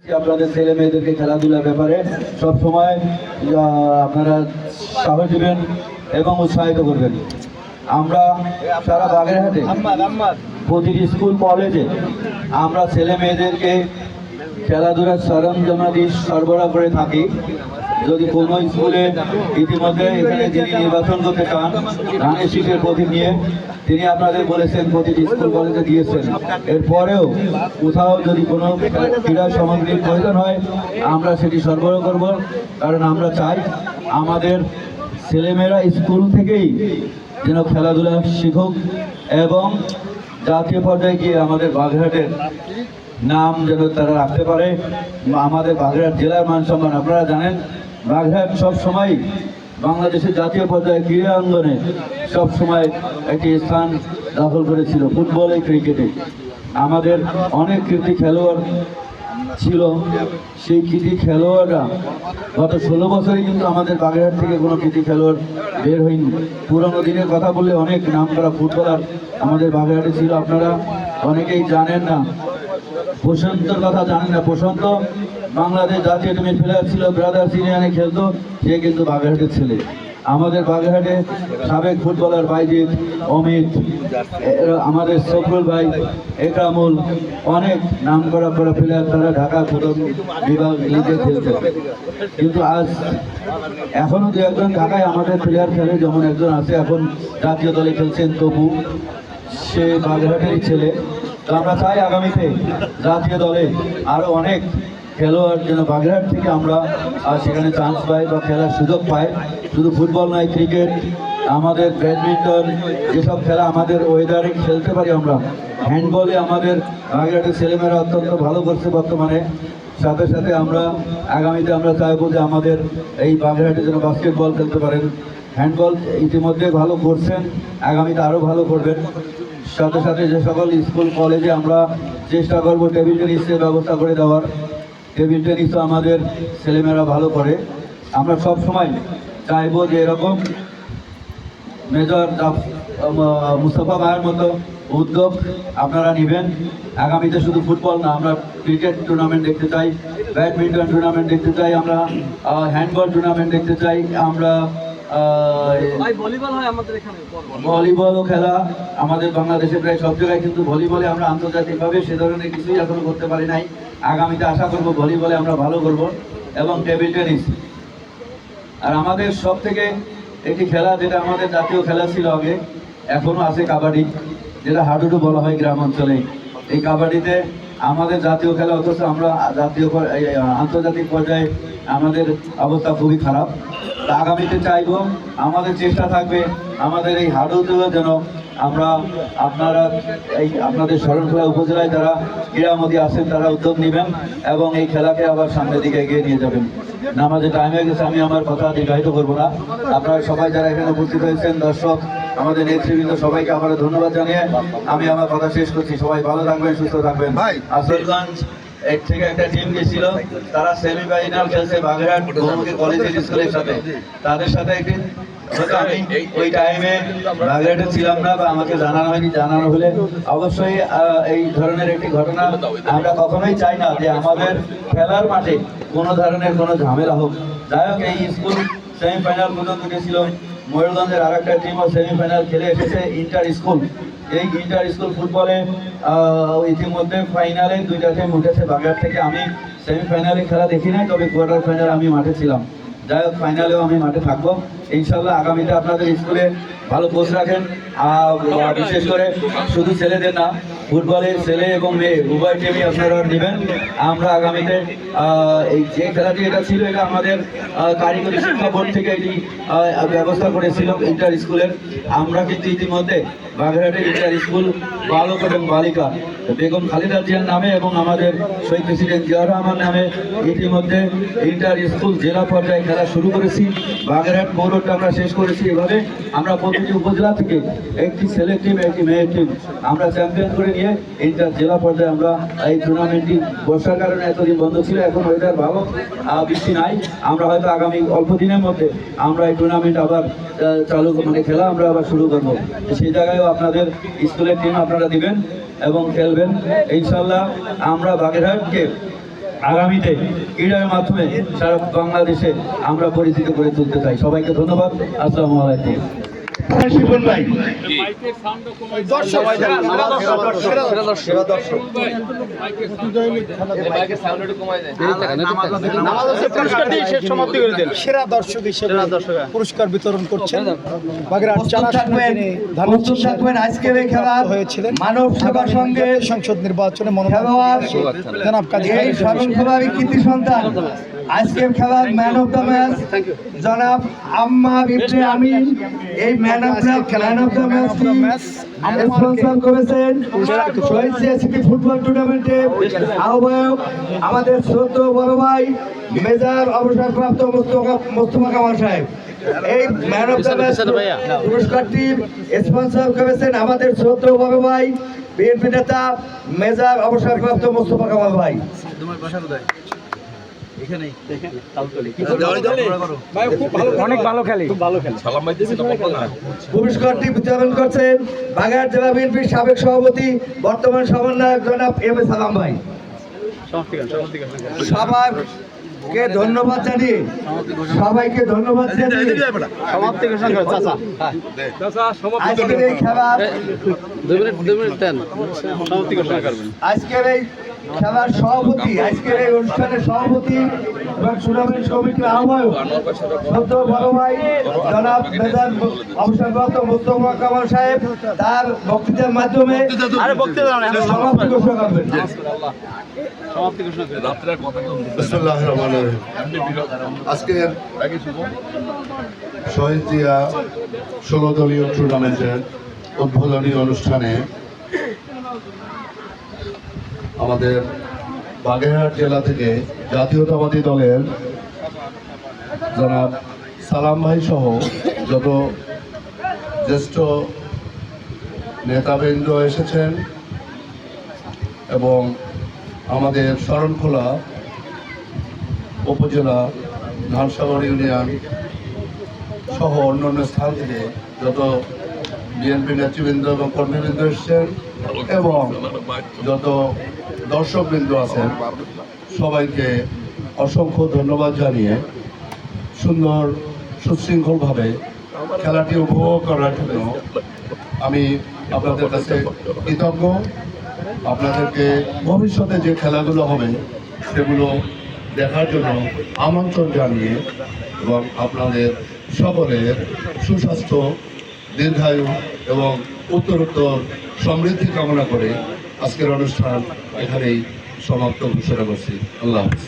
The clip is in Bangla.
আপনাদের ছেলে মেয়েদেরকে খেলাধুলার ব্যাপারে সব সময় আপনারা সাহস দিবেন এবং উৎসাহিত করবেন। আমরা সারা বাগেরহাটে প্রতিটি স্কুল কলেজে আমরা ছেলে মেয়েদেরকে খেলাধুলার সরঞ্জামাদি সরবরাহ করে থাকি। যদি কোনো স্কুলে ইতিমধ্যে এখানে যিনি নির্বাচন করতে চান ধানের শীষের প্রতীক নিয়ে, তিনি আপনাদের বলেছেন প্রতিটি স্কুল কলেজে দিয়েছেন। এরপরেও কোথাও যদি কোনো ক্রীড়া সামগ্রীর প্রয়োজন হয় আমরা সেটি সরবরাহ করব, কারণ আমরা চাই আমাদের ছেলেমেয়েরা স্কুল থেকেই যেন খেলাধুলা শিখুক এবং জাতীয় পর্যায়ে গিয়ে আমাদের বাগেরহাটের নাম যেন তারা রাখতে পারে। আমাদের বাগেরহাট জেলার মান সম্মান, আপনারা জানেন বাগেরহাট সবসময় বাংলাদেশের জাতীয় পর্যায়ে ক্রীড়া অঙ্গনে সবসময় একটি স্থান দখল করেছিল। ফুটবলে, ক্রিকেটে আমাদের অনেক কৃতি খেলোয়াড় ছিল। সেই কৃতি খেলোয়াড়রা গত 16 বছরে কিন্তু আমাদের বাগেরহাট থেকে কোনো কৃতি খেলোয়াড় বের হয়নি। পুরনো দিনের কথা বললে অনেক নাম করা ফুটবলার আমাদের বাগেরহাটে ছিল। আপনারা অনেকেই জানেন না, প্রশান্তর কথা জানেন না। প্রশান্ত বাংলাদেশ জাতীয় টিমের প্লেয়ার ছিল, ব্রাদার্স ইউনিয়নে খেলতো, সে কিন্তু বাগেরহাটের ছেলে। আমাদের বাগেরহাটে সাবেক ফুটবলার বাইজিৎ, অমিত, আমাদের সফরুল ভাই, একরামুল, অনেক নাম করা প্লেয়ার তারা ঢাকা প্রথম বিভাগ লিগে খেলছে। কিন্তু আজ এখনও দু একজন ঢাকায় আমাদের প্লেয়ার খেলে, যেমন একজন আছে এখন জাতীয় দলে খেলছেন তপু, সে বাগেরহাটেরই ছেলে। তো আমরা চাই আগামীতে জাতীয় দলে আরও অনেক খেলোয়াড় যেন বাগেরহাট থেকে আমরা সেখানে চান্স পাই বা খেলার সুযোগ পাই। শুধু ফুটবল নয়, ক্রিকেট, আমাদের ব্যাডমিন্টন, যেসব খেলা আমাদের ওয়েদারে খেলতে পারি আমরা। হ্যান্ডবলে আমাদের বাগেরহাটের ছেলেমেয়েরা অত্যন্ত ভালো করছে বর্তমানে। সাথে সাথে আমরা আগামীতে আমরা চাইবো যে আমাদের এই বাগেরহাটে যেন বাস্কেটবল খেলতে পারেন। হ্যান্ডবল ইতিমধ্যে ভালো করছেন, আগামীতে আরও ভালো করবেন। সাথে সাথে যে সকল স্কুল কলেজে আমরা চেষ্টা করবো টেবিল টেনিসের ব্যবস্থা করে দেওয়ার। টেবিল টেনিসও আমাদের ছেলেমেয়েরা ভালো করে। আমরা সব সময় চাইবো যে এরকম মেজর মুস্তফা ভাইয়ের মতো উদ্যোগ আপনারা নেবেন। আগামীতে শুধু ফুটবল না, আমরা ক্রিকেট টুর্নামেন্ট দেখতে চাই, ব্যাডমিন্টন টুর্নামেন্ট দেখতে চাই, আমরা হ্যান্ডবল টুর্নামেন্ট দেখতে চাই, আমরা ভলিবলও খেলা আমাদের বাংলাদেশে প্রায় সব জায়গায়, কিন্তু ভলিবলে আমরা আন্তর্জাতিকভাবে সে ধরনের কিছুই এখনো করতে পারি নাই। আগামীতে আশা করব ভলিবলে আমরা ভালো করব এবং টেবিল টেনিস। আর আমাদের সব থেকে একটি খেলা যেটা আমাদের জাতীয় খেলা ছিল আগে, এখনো আছে কাবাডি, যেটা হাডুডু বলা হয় গ্রাম অঞ্চলে। এই কাবাডিতে আমাদের জাতীয় খেলা, অথচ আমরা আন্তর্জাতিক পর্যায়ে আমাদের অবস্থা খুবই খারাপ। তা আগামীতে চাইব, আমাদের চেষ্টা থাকবে আমাদের এই হাডুডুও যেন আমরা আপনারা এই আপনাদের শরণখোলা উপজেলায় যারা ক্রীড়ামোদী আছেন তারা উদ্যোগ নেবেন এবং এই খেলাকে আবার সামনের দিকে এগিয়ে নিয়ে যাবেন। নামাজের টাইম হয়ে গেছে, আমি আমার কথা দীর্ঘায়িত করবো না। আপনারা সবাই যারা এখানে উপস্থিত হয়েছেন, দর্শক, আমাদের নেতৃবৃন্দ, সবাইকে আবার ধন্যবাদ জানিয়ে আমি আমার কথা শেষ করছি। সবাই ভালো থাকবেন, সুস্থ থাকবেন। আসলগঞ্জ এক থেকে একটা টিম গেছিল, তারা সেমিফাইনাল খেলছে বাগেরহাট বহুমুখী কলেজের স্কুলের সাথে। তাদের সাথে একটি হয়তো আমি ওই টাইমে বাগেরহাটে ছিলাম না বা আমাকে জানানো হয়নি। জানানো হলে অবশ্যই এই ধরনের একটি ঘটনা আমরা কখনোই চাই না যে আমাদের খেলার মাঠে কোনো ধরনের কোনো ঝামেলা হোক। যাই হোক, এই স্কুল সেমিফাইনাল পর্যন্ত গেছিল। ময়ূরগঞ্জের আর একটা টিমও সেমিফাইনাল খেলে এসেছে, ইন্টার স্কুল। এই ইন্টার স্কুল ফুটবলে ইতিমধ্যে ফাইনালে দুইটা টিম উঠেছে বাগেরহাট থেকে। আমি সেমিফাইনালে খেলা দেখি নাই, তবে কোয়ার্টার ফাইনালে আমি মাঠে ছিলাম। যাই হোক, ফাইনালেও আমি মাঠে থাকবো ইনশাল্লাহ। আগামীতে আপনাদের স্কুলে ভালো কোচ রাখেন, বিশেষ করে শুধু ছেলেদের না, ফুটবলের ছেলে এবং মেয়ে উভয় টিমই আপনারা নেবেন। আমরা আগামীতে এই যে খেলাটি এটা ছিল, এটা আমাদের কারিগরি শিক্ষা বোর্ড থেকে এটি ব্যবস্থা করেছিল ইন্টার স্কুলের। আমরা কিন্তু ইতিমধ্যে বাগেরহাটের ইন্টার স্কুল বালক এবং বালিকা বেগম খালেদা জিয়ার নামে এবং আমাদের শহীদ প্রেসিডেন্ট জিয়াউর রহমান নামে ইতিমধ্যে ইন্টার স্কুল জেলা পর্যায়ে খেলা শুরু করেছি। বাগেরহাট পৌরটা আমরা শেষ করেছি। এভাবে আমরা প্রতিটি উপজেলা থেকে একটি ছেলে টিম, একটি মেয়ের টিম আমরা চ্যাম্পিয়ন করে নিয়ে ইন্টার জেলা পর্যায়ে আমরা এই টুর্নামেন্টটি, বর্ষার কারণে এতদিন বন্ধ ছিল, এখন ওয়েদার ভালো, বৃষ্টি নাই, আমরা হয়তো আগামী অল্প দিনের মধ্যে আমরা এই টুর্নামেন্ট আবার চালু খেলা আমরা আবার শুরু করবো। সেই জায়গায়ও আপনাদের স্কুলের টিম আপনারা দিবেন এবং খেলবেন ইনশাল্লাহ। আমরা বাগেরহাটকে আগামীতে ক্রীড়ার মাধ্যমে সারা বাংলাদেশে আমরা পরিচিত করে তুলতে চাই। সবাইকে ধন্যবাদ। আসসালামু আলাইকুম। শিবন ভাই সেরা দর্শক হিসেবে পুরস্কার বিতরণ করছেন। থাকবেন আজকের এই খেলা হয়েছিলেন মানব সেবা সঙ্গে সংসদ নির্বাচনে খেলোয়াড় জনাব কাজী এই স্মরণসভার কৃতি সন্তান আজকের খেলার ম্যান অফ দ্য ম্যাচ জনাব আম্মার ইবনে আমিন। এই man of the match sponsor করেছেন শহীদ সিটি ফুটবল টুর্নামেন্টের আহ্বায়ক আমাদের শ্রদ্ধ বড় ভাই মেজর অবসরপ্রাপ্ত মোস্তফা কামাল সাহেব। এই ম্যান অফ দ্য ম্যাচ পুরস্কারটি স্পন্সর করেছেন আমাদের শ্রদ্ধ বড় ভাই বিএনপি নেতা মেজর অবসরপ্রাপ্ত মোস্তফা কামাল ভাই। অনেক ভালো খেলে, খুব ভালো খেলে। পুরস্কারটি বিতরণ করছেন বাগেরহাট জেলা বিএনপির সাবেক সভাপতি বর্তমান সমন্বয়ক জনাব এম এ সালাম ভাই। সবাইকে ধন্যবাদ জানিয়ে আজকের এই খেলার সভাপতি, আজকের এই অনুষ্ঠানের সভাপতি এবং টুর্নামেন্ট কমিটির আহ্বায়ক সদ্য বড় ভাই জনাব মেজর অবসরপ্রাপ্ত মোস্তফা কামাল সাহেব তার বক্তৃতার মাধ্যমে সমাপ্তি ঘোষণা করবেন। আজকের শহীদ জিয়া 16 দলীয় টুর্নামেন্টের উদ্বোধনী অনুষ্ঠানে আমাদের বাগেরহাট জেলা থেকে জাতীয়তাবাদী দলের জনাব সালাম ভাই সহ যত জ্যেষ্ঠ নেতাবৃন্দ এসেছেন এবং আমাদের শরণখোলা উপজেলা ধানসাগর ইউনিয়ন সহ অন্যান্য স্থান থেকে যত বিএনপি নেতৃবৃন্দ এবং কর্মীবৃন্দ এসেছেন এবং যত দর্শকবৃন্দ আছেন সবাইকে অসংখ্য ধন্যবাদ জানিয়ে সুন্দর সুশৃঙ্খলভাবে খেলাটি উপভোগ করার জন্য আমি আপনাদের কাছে কৃতজ্ঞ। আপনাদেরকে ভবিষ্যতে যে খেলাগুলো হবে সেগুলো দেখার জন্য আমন্ত্রণ জানিয়ে এবং আপনাদের সকলের সুস্বাস্থ্য, দীর্ঘায়ু এবং উত্তরোত্তর সমৃদ্ধি কামনা করে আজকের অনুষ্ঠান এখানেই সমাপ্ত ঘোষণা করছি। আল্লাহ হাফেজ।